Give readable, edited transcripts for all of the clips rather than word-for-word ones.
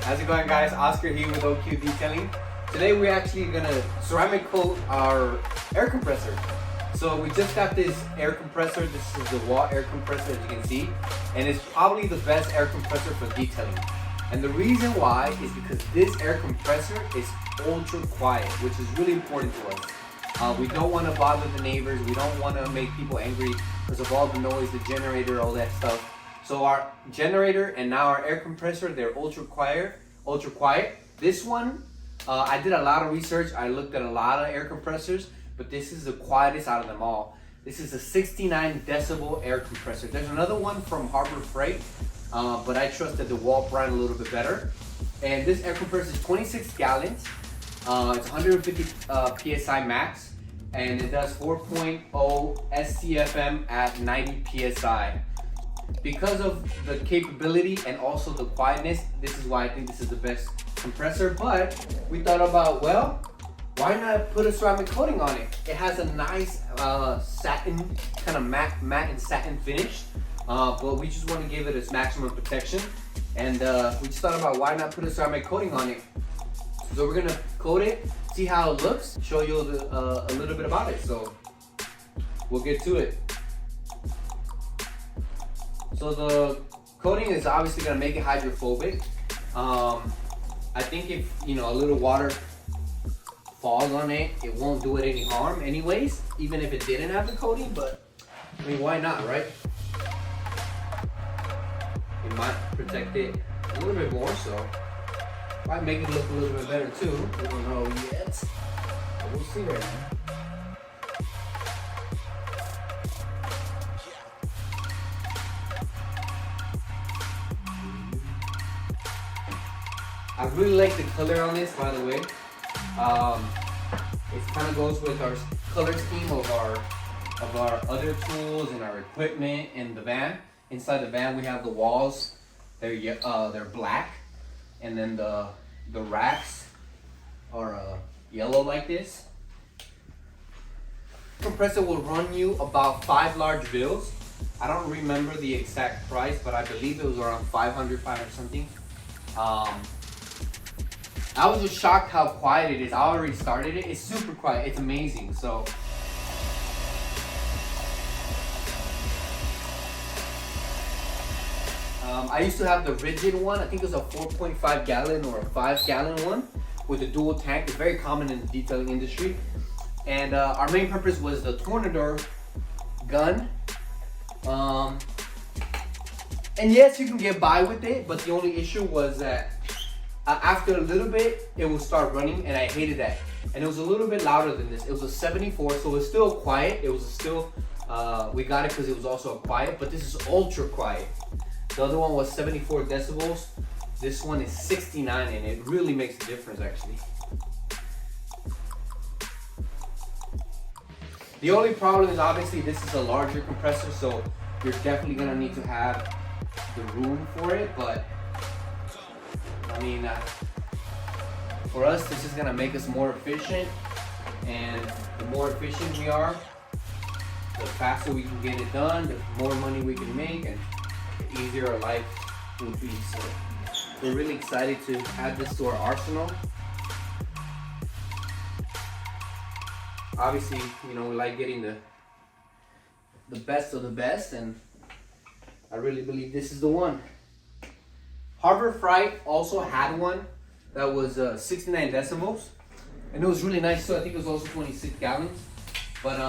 How's it going, guys? Oscar here with OQ Detailing. Today we're actually gonna ceramic coat our air compressor. So we just got this air compressor. This is the Dewalt air compressor, as you can see, and it's probably the best air compressor for detailing. And the reason why is because this air compressor is ultra quiet, which is really important to us. We don't want to bother the neighbors. We don't want to make people angry because of all the noise, the generator, all that stuff. So our generator and now our air compressor, they're ultra quiet. This one, I did a lot of research. I looked at a lot of air compressors, but this is the quietest out of them all. This is a 69 decibel air compressor. There's another one from Harbor Freight, but I trust the Dewalt brand a little bit better. And this air compressor is 26 gallons. It's 150 PSI max, and it does 4.0 SCFM at 90 PSI. Because of the capability and also the quietness, this is why I think this is the best compressor. But we thought about, well, why not put a ceramic coating on it? It has a nice satin, kind of matte and satin finish, but we just want to give it its maximum protection. And we just thought about why not put a ceramic coating on it. So we're gonna coat it, see how it looks, show you a little bit about it. So we'll get to it. So the coating is obviously gonna make it hydrophobic. I think if a little water falls on it, it won't do it any harm anyways, even if it didn't have the coating, but I mean, why not, right? It might protect it a little bit more, so might make it look a little bit better too. We don't know yet, but we'll see right now. I really like the color on this, by the way. It kind of goes with our color scheme of our other tools and our equipment in the van. Inside the van, we have the walls. They're black, and then the racks are yellow like this. Compressor will run you about 5 large bills. I don't remember the exact price, but I believe it was around 500 something. I was just shocked how quiet it is. I already started it. It's super quiet. It's amazing. So I used to have the rigid one. I think it was a 4.5 gallon or a 5 gallon one with a dual tank. It's very common in the detailing industry. And our main purpose was the Tornador gun. And yes, you can get by with it, but the only issue was that after a little bit, it will start running, and I hated that. And it was a little bit louder than this. It was a 74, so it's still quiet. It was still, we got it because it was also quiet, but this is ultra quiet. The other one was 74 decibels. This one is 69, and it really makes a difference, actually. The only problem is obviously this is a larger compressor, so you're definitely gonna need to have the room for it, but I mean, for us, this is gonna make us more efficient, and the more efficient we are, the faster we can get it done, the more money we can make, and the easier our life will be. So we're really excited to add this to our arsenal. Obviously, we like getting the best of the best, and I really believe this is the one. Harbor Freight also had one that was 69 decibels, and it was really nice too. I think it was also 26 gallons, but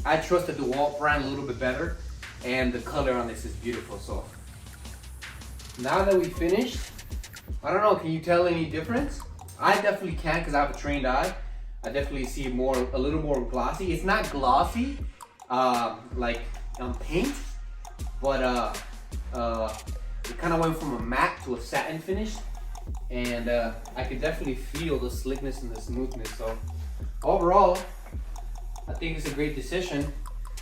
I trusted the Dewalt brand a little bit better, and the color on this is beautiful. So now that we finished, I don't know, can you tell any difference? I definitely can, because I have a trained eye. I definitely see a little more glossy. It's not glossy like paint, but it kind of went from a matte to a satin finish, and I could definitely feel the slickness and the smoothness. So overall, I think it's a great decision.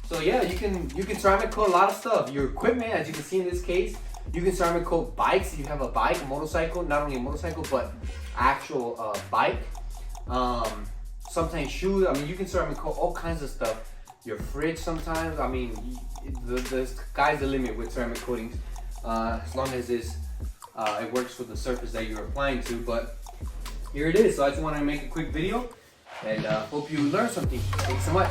So yeah, you can ceramic coat a lot of stuff. Your equipment, as you can see in this case, you can ceramic coat bikes. If you have a bike, a motorcycle, not only a motorcycle, but actual bike. Sometimes shoes. I mean, you can ceramic coat all kinds of stuff. Your fridge sometimes. I mean, the sky's the limit with ceramic coatings. as long as it works for the surface that you're applying to. But here it is. So I just want to make a quick video and hope you learned something. Thanks so much.